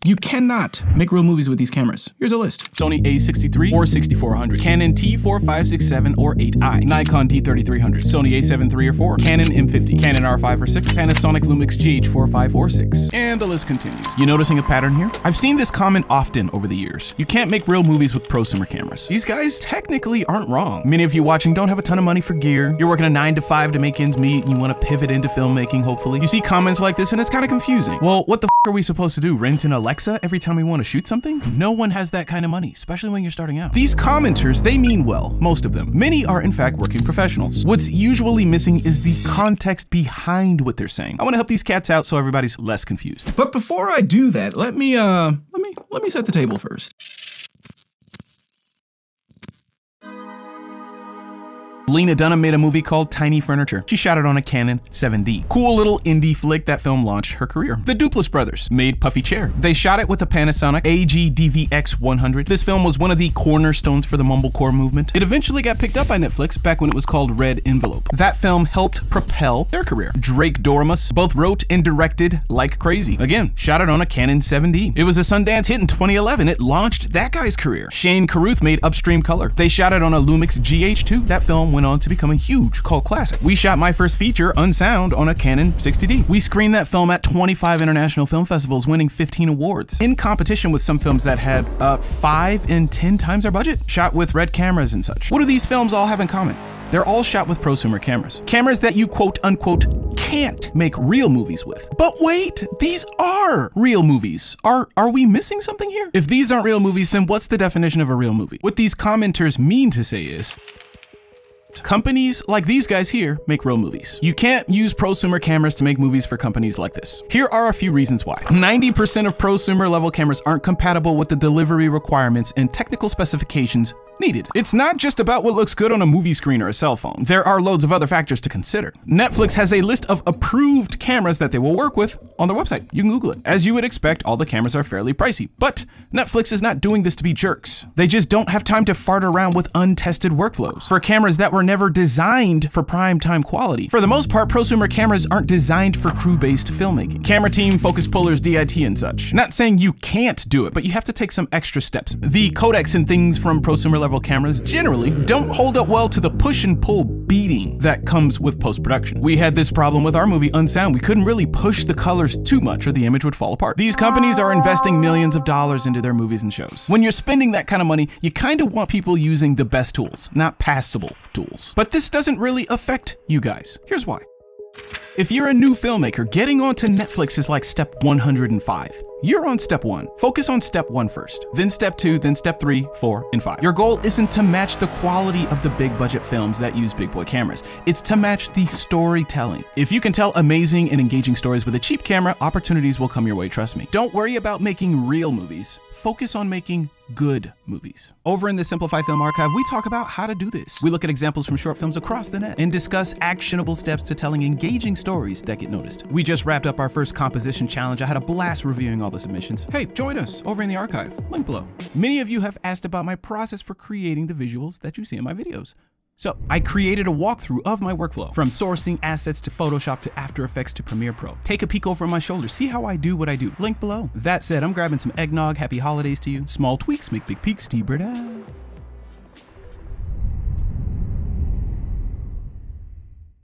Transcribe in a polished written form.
You cannot make real movies with these cameras. Here's a list. Sony A63 or 6400, Canon T4567 or 8i, Nikon D3300, Sony A7 III or 4, Canon M50, Canon R5 or 6, Panasonic Lumix GH45 or 6, and the list continues. You noticing a pattern here? I've seen this comment often over the years. You can't make real movies with prosumer cameras. These guys technically aren't wrong. Many of you watching don't have a ton of money for gear. You're working a 9 to 5 to make ends meet and you want to pivot into filmmaking, hopefully. You see comments like this and it's kind of confusing. Well, what the f are we supposed to do? Rent an Alexa every time we want to shoot something? No one has that kind of money, especially when you're starting out. These commenters, they mean well, most of them. Many are in fact working professionals. What's usually missing is the context behind what they're saying. I want to help these cats out so everybody's less confused. But before I do that, let me set the table first. Lena Dunham made a movie called Tiny Furniture. She shot it on a Canon 7D. Cool little indie flick. That film launched her career. The Duplass brothers made Puffy Chair. They shot it with a Panasonic AG-DVX100. This film was one of the cornerstones for the mumblecore movement. It eventually got picked up by Netflix back when it was called Red Envelope. That film helped propel their career. Drake Doremus both wrote and directed like crazy. Again, shot it on a Canon 7D. It was a Sundance hit in 2011. It launched that guy's career. Shane Carruth made Upstream Color. They shot it on a Lumix GH2. That film went on to become a huge cult classic. We shot my first feature, Unsound, on a Canon 60D. We screened that film at 25 international film festivals, winning 15 awards, in competition with some films that had 5 and 10 times our budget, shot with red cameras and such. What do these films all have in common? They're all shot with prosumer cameras. Cameras that you quote unquote can't make real movies with. But wait, these are real movies. Are we missing something here? If these aren't real movies, then what's the definition of a real movie? What these commenters mean to say is, companies like these guys here make real movies. You can't use prosumer cameras to make movies for companies like this. Here are a few reasons why. 90% of prosumer level cameras aren't compatible with the delivery requirements and technical specifications needed. It's not just about what looks good on a movie screen or a cell phone. There are loads of other factors to consider. Netflix has a list of approved cameras that they will work with on their website. You can Google it. As you would expect, all the cameras are fairly pricey, but Netflix is not doing this to be jerks. They just don't have time to fart around with untested workflows for cameras that were never designed for prime time quality. For the most part, prosumer cameras aren't designed for crew-based filmmaking. Camera team, focus pullers, DIT and such. Not saying you can't do it, but you have to take some extra steps. The codecs and things from prosumer level cameras generally don't hold up well to the push and pull beating that comes with post-production. We had this problem with our movie Unsound. We couldn't really push the colors too much or the image would fall apart. These companies are investing millions of dollars into their movies and shows. When you're spending that kind of money, you kind of want people using the best tools, not passable tools. But this doesn't really affect you guys. Here's why. If you're a new filmmaker, getting onto Netflix is like step 105. You're on step 1. Focus on step 1 first, then step 2, then step 3, 4, and 5. Your goal isn't to match the quality of the big budget films that use big boy cameras. It's to match the storytelling. If you can tell amazing and engaging stories with a cheap camera, opportunities will come your way, trust me. Don't worry about making real movies. Focus on making good movies. Over in the Simplify Film Archive, we talk about how to do this. We look at examples from short films across the net and discuss actionable steps to telling engaging stories that get noticed. We just wrapped up our first composition challenge. I had a blast reviewing all the submissions. Hey, join us over in the archive, link below. Many of you have asked about my process for creating the visuals that you see in my videos. So I created a walkthrough of my workflow, from sourcing assets to Photoshop to After Effects to Premiere Pro. Take a peek over my shoulder, see how I do what I do. Link below. That said, I'm grabbing some eggnog. Happy holidays to you. Small tweaks make big peaks. T-Bird out.